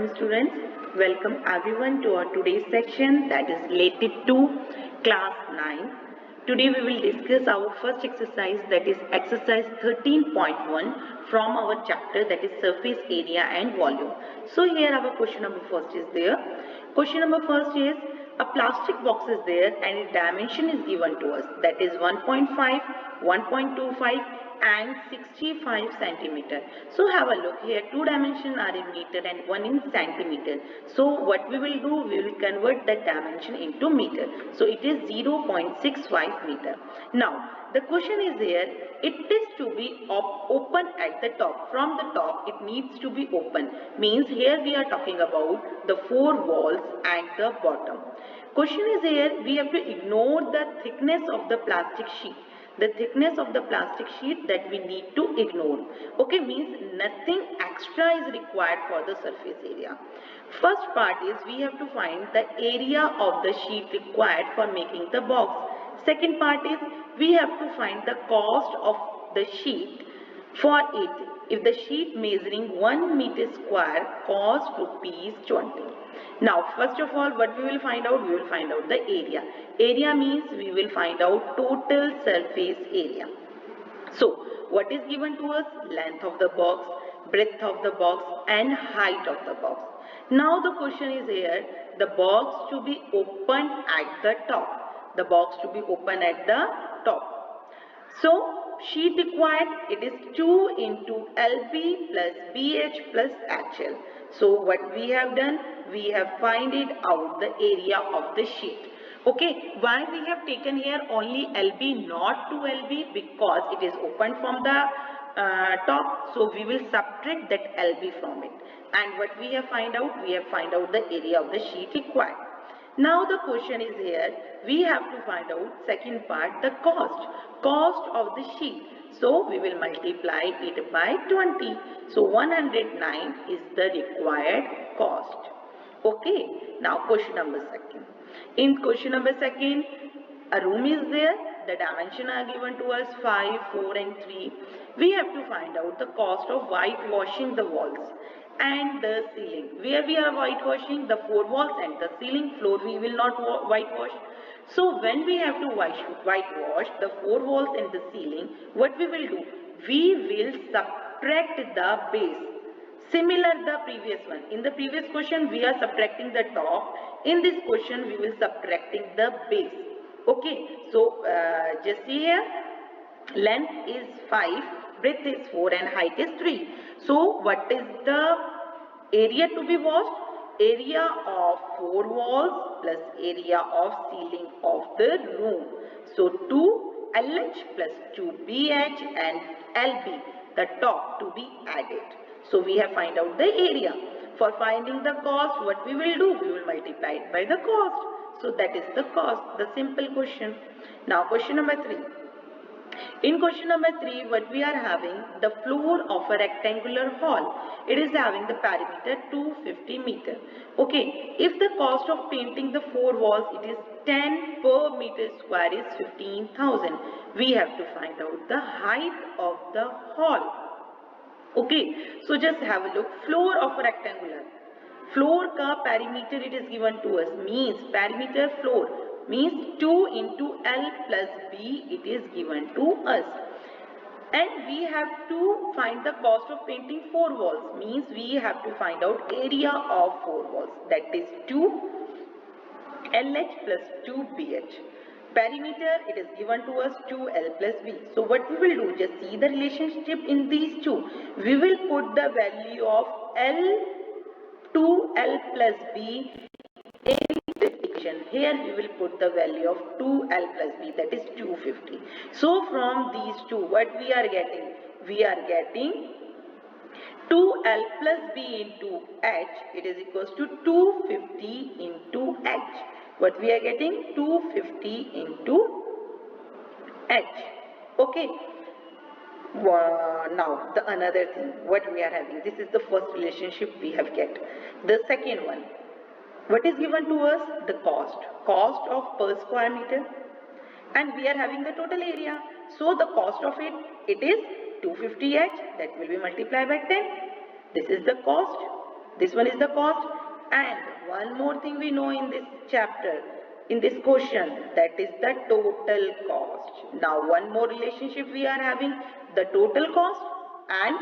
morning students. Welcome everyone to our today's section that is related to class 9. Today we will discuss our first exercise, that is exercise 13.1 from our chapter, that is surface area and volume. So here our question number first is there. Question number first is a plastic box is there and its dimension is given to us, that is 1.5, 1.25 and 65 centimeter. So have a look here, two dimensions are in meter and one in centimeter. So what we will do, we will convert that dimension into meter. So it is 0.65 meter. Now the question is here, it is to be open at the top. From the top it needs to be open, means here we are talking about the four walls and the bottom. Question is here, we have to ignore the thickness of the plastic sheet. The thickness of the plastic sheet that we need to ignore. Okay, means nothing extra is required for the surface area. First part is we have to find the area of the sheet required for making the box. Second part is we have to find the cost of the sheet for it. If the sheet measuring 1 meter square cost rupees 20. Now first of all what we will find out, we will find out the area. Area means we will find out total surface area. So what is given to us? Length of the box, breadth of the box and height of the box. Now the question is here, the box to be opened at the top. The box to be open at the top. So sheet required, it is 2 into LB plus BH plus HL. So what we have done, we have find it out the area of the sheet. Okay, why we have taken here only LB, not 2LB? Because it is open from the top, so we will subtract that LB from it. And what we have find out? We have find out the area of the sheet required. Now the question is here, we have to find out second part, the cost of the sheet. So we will multiply it by 20. So 109 is the required cost. Okay, now question number second. In question number second, a room is there, the dimension are given to us 5, 4 and 3. We have to find out the cost of whitewashing the walls and the ceiling. Where we are whitewashing? The four walls and the ceiling. Floor we will not whitewash. So when we have to whitewash the four walls and the ceiling, what we will do? We will subtract the base. Similar the previous one. In the previous question we are subtracting the top. In this question we will subtracting the base. Okay. So just see here. Length is 5, breadth is 4 and height is 3. So what is the area to be washed? Area of four walls plus area of ceiling of the room. So 2 LH plus 2 BH and LB, the top to be added. So we have find out the area. For finding the cost, what we will do? We will multiply it by the cost. So that is the cost, the simple question. Now question number 3. In question number 3, what we are having, the floor of a rectangular hall. It is having the perimeter 250 meter. Okay, if the cost of painting the four walls, it is 10 per meter square is 15,000. We have to find out the height of the hall. Okay, so just have a look. Floor of a rectangular. Floor ka perimeter it is given to us, means perimeter floor means 2 into L plus B it is given to us. And we have to find the cost of painting four walls, means we have to find out area of four walls, that is 2 LH plus 2 BH. Perimeter it is given to us 2L plus B. So what we will do, just see the relationship in these two. We will put the value of L 2L plus B in this equation. Here we will put the value of 2L plus B, that is 250. So from these two what we are getting? We are getting 2L plus B into H, it is equals to 250 into H. What we are getting? 250 into H. Okay. Now the another thing, what we are having, this is the first relationship we have get. The second one, what is given to us? The cost of per square meter, and we are having the total area. So the cost of it is 250H, that will be multiplied by 10. This is the cost. This one is the cost. And one more thing we know in this chapter, in this question, that is the total cost. Now one more relationship we are having, the total cost and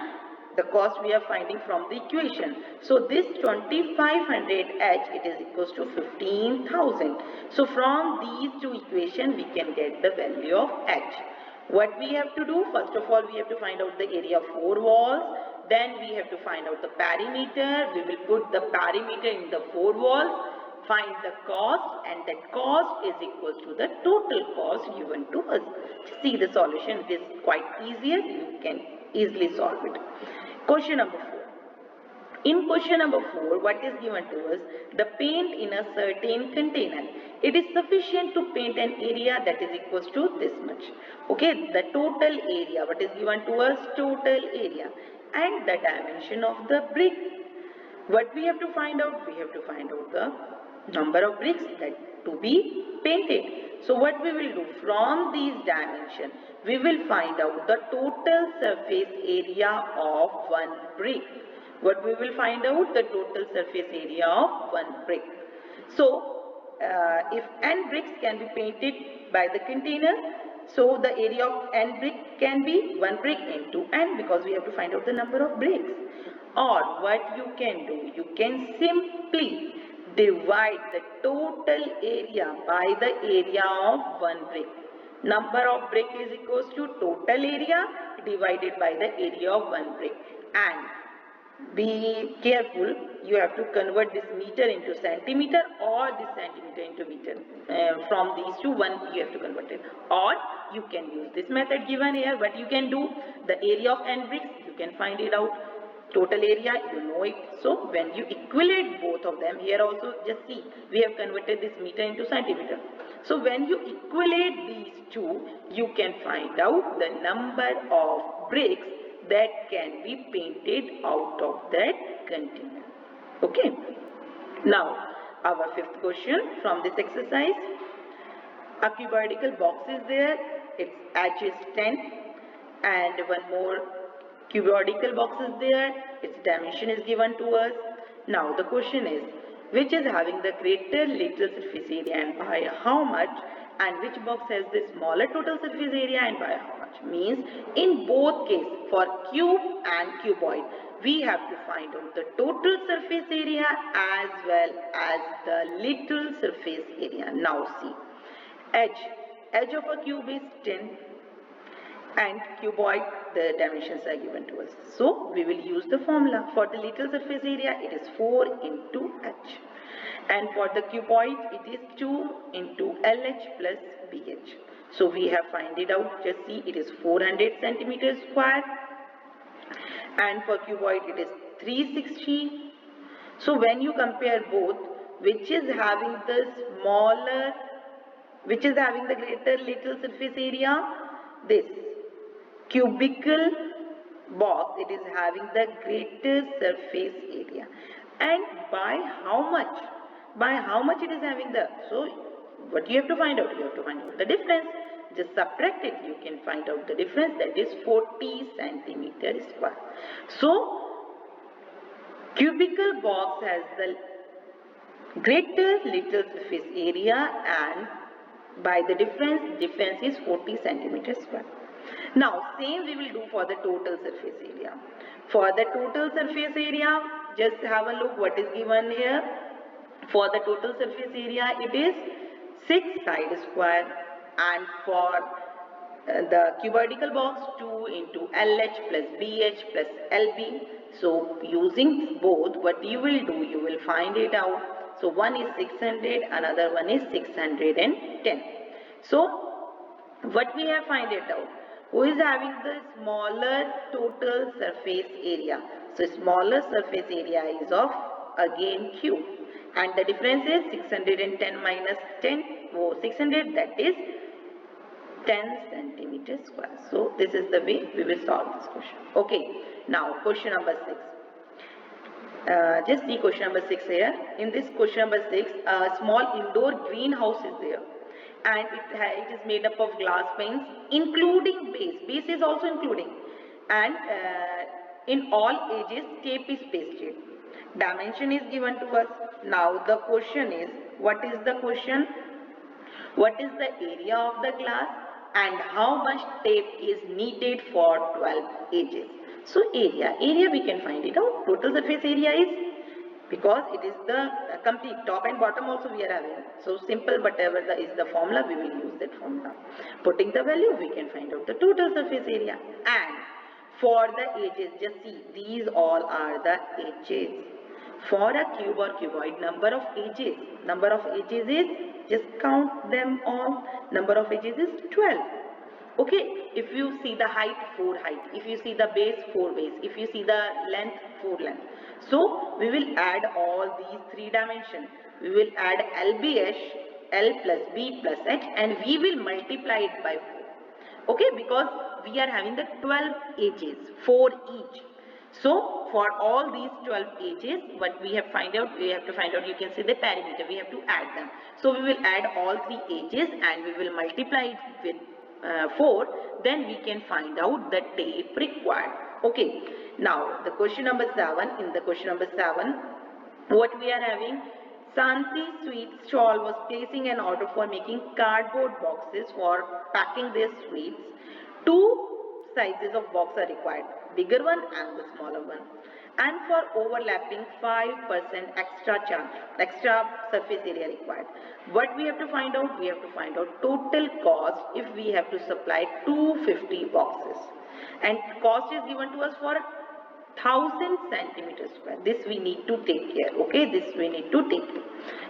the cost we are finding from the equation. So this 2500H, it is equals to 15,000. So from these two equations we can get the value of H. What we have to do, first of all we have to find out the area of 4 walls, then we have to find out the perimeter. We will put the perimeter in the 4 walls, find the cost, and that cost is equal to the total cost given to us. See the solution, it is quite easier, you can easily solve it. Question number 4. In question number 4, what is given to us? The paint in a certain container. It is sufficient to paint an area that is equals to this much. Okay, the total area, what is given to us? Total area. And the dimension of the brick. What we have to find out? We have to find out the number of bricks that to be painted. So what we will do? From these dimensions, we will find out the total surface area of one brick. What we will find out? The total surface area of one brick. So, if n bricks can be painted by the container, so the area of n brick can be 1 brick into n, because we have to find out the number of bricks. Or what you can do? You can simply divide the total area by the area of one brick. Number of brick is equals to total area divided by the area of one brick. And be careful, you have to convert this meter into centimeter or this centimeter into meter. From these two, one you have to convert it. Or you can use this method given here. What you can do, the area of n bricks, you can find it out. Total area, you know it. So when you equate both of them, here also just see, we have converted this meter into centimeter. So when you equate these two, you can find out the number of bricks that can be painted out of that container. Okay. Now, our 5th question from this exercise. A cuboidal box is there. Its edge is 10. And one more cuboidal box is there. Its dimension is given to us. Now, the question is, which is having the greater lateral surface area and by how much? And which box has the smaller total surface area and by how much? Means in both cases, for cube and cuboid, we have to find out the total surface area as well as the lateral surface area. Now see, edge of a cube is 10 and cuboid, the dimensions are given to us. So we will use the formula. For the lateral surface area, it is 4 into h. And for the cuboid, it is 2 into LH plus BH. So we have find it out. Just see, it is 400 centimeters square. And for cuboid, it is 360. So when you compare both, which is having the smaller, which is having the greater lateral surface area? This cubical box, it is having the greater surface area. And by how much? By how much it is having the? So what you have to find out? You have to find out the difference. Just subtract it. You can find out the difference. That is 40 centimeters square. So cubical box has the greater lateral surface area, and by the difference is 40 centimeters square. Now same we will do for the total surface area. For the total surface area, just have a look what is given here. For the total surface area, it is 6 side square, and for the cuboidal box 2 into LH plus BH plus LB. So using both, what you will do, you will find it out. So one is 600, another one is 610. So what we have find it out? Who is having the smaller total surface area? So smaller surface area is of again cube, and the difference is 610 minus 10, 600, that is 10 centimeters square. So this is the way we will solve this question. Okay, now question number 6. Just see question number 6 here. In this question number 6, a small indoor greenhouse is there, and it is made up of glass panes including base. Base is also including, and in all edges tape is pasted. Dimension is given to us. Now the question is, what is the question? What is the area of the glass and how much tape is needed for 12 edges? So area we can find it out. Total surface area is, because it is the complete top and bottom also we are having. So simple, whatever is the formula, we will use that formula. Putting the value, we can find out the total surface area. And for the edges, just see, these all are the edges. For a cube or cuboid, number of edges is, just count them all, number of edges is 12. Okay, if you see the height, 4 height, if you see the base, 4 base, if you see the length, 4 length. So we will add all these 3 dimensions. We will add LBH, L plus B plus H, and we will multiply it by 4. Okay, because we are having the 12 edges, 4 each. So for all these 12 edges, what we have to find out, you can see the perimeter, we have to add them. So we will add all 3 edges and we will multiply it with 4, then we can find out the tape required. Okay, now the question number 7, in the question number 7, what we are having, Santi Sweets stall was placing an order for making cardboard boxes for packing their sweets. 2 sizes of box are required, bigger one and the smaller one, and for overlapping 5% extra surface area required. What we have to find out? We have to find out total cost if we have to supply 250 boxes, and cost is given to us for 1000 centimeters square. This we need to take care. Okay, this we need to take care.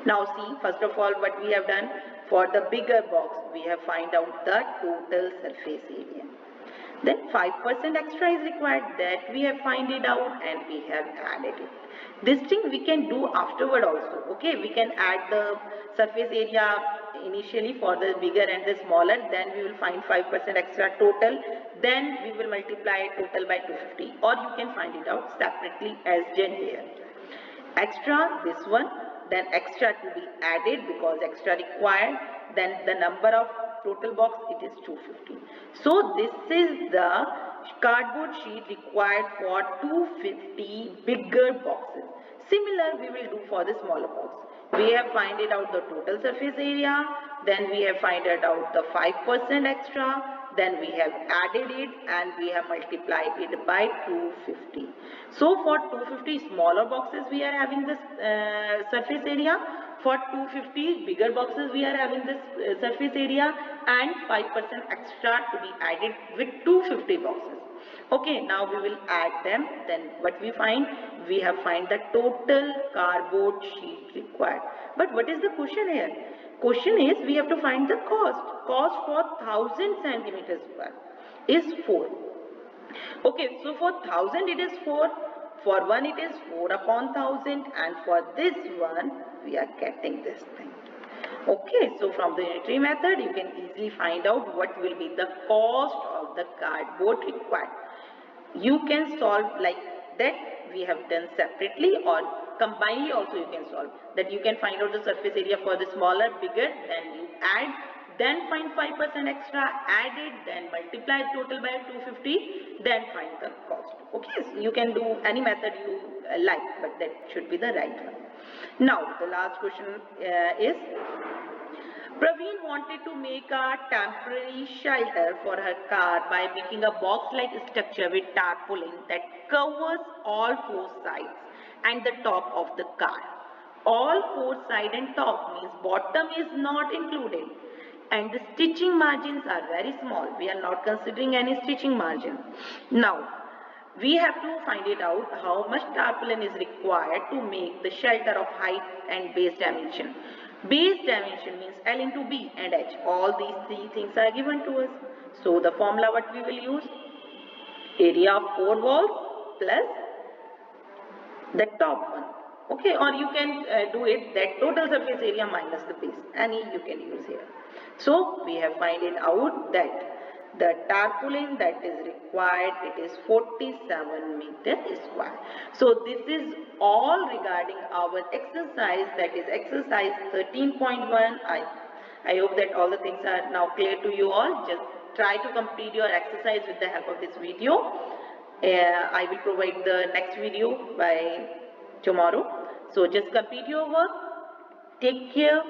Now see, first of all, what we have done, for the bigger box we have find out the total surface area. Then 5% extra is required, that we have find it out and we have added it. This thing we can do afterward also. Okay, we can add the surface area initially for the bigger and the smaller, then we will find 5% extra total, then we will multiply total by 250, or you can find it out separately as done here. Extra, this one, then extra to be added because extra required, then the number of total box, it is 250. So this is the cardboard sheet required for 250 bigger boxes. Similar we will do for the smaller box. We have find it out the total surface area, then we have find it out the 5% extra, then we have added it and we have multiplied it by 250. So for 250 smaller boxes we are having this surface area, for 250 bigger boxes we are having this surface area, and 5% extra to be added with 250 boxes. Okay, now we will add them, then what we find? We have find the total cardboard sheet required. But what is the question here? Question is, we have to find the cost. Cost for 1000 centimeters square is 4. Okay, so for 1000 it is 4. For 1 it is 4 upon 1000, and for this one we are getting this thing. Okay, so from the unitary method you can easily find out what will be the cost of the cardboard required. You can solve like that, we have done separately, or combinedly also you can solve. That you can find out the surface area for the smaller, bigger, then you add, then find 5% extra, add it, then multiply total by 250, then find the cost. Okay, so you can do any method you like, but that should be the right one. Now the last question is, Praveen wanted to make a temporary shelter for her car by making a box-like structure with tarpaulin that covers all 4 sides and the top of the car. All 4 side and top means bottom is not included, and the stitching margins are very small. We are not considering any stitching margin. Now we have to find it out how much tarpaulin is required to make the shelter of height and base dimension. Base dimension means L into B and H. All these 3 things are given to us. So the formula what we will use? Area of 4 walls plus the top one. Okay, or you can do it that total surface area minus the base. Any you can use here. So we have find it out that the tarpaulin that is required, it is 47 meters square. So this is all regarding our exercise, that is exercise 13.1. I hope that all the things are now clear to you all. Just try to complete your exercise with the help of this video. I will provide the next video by tomorrow. So just complete your work. Take care.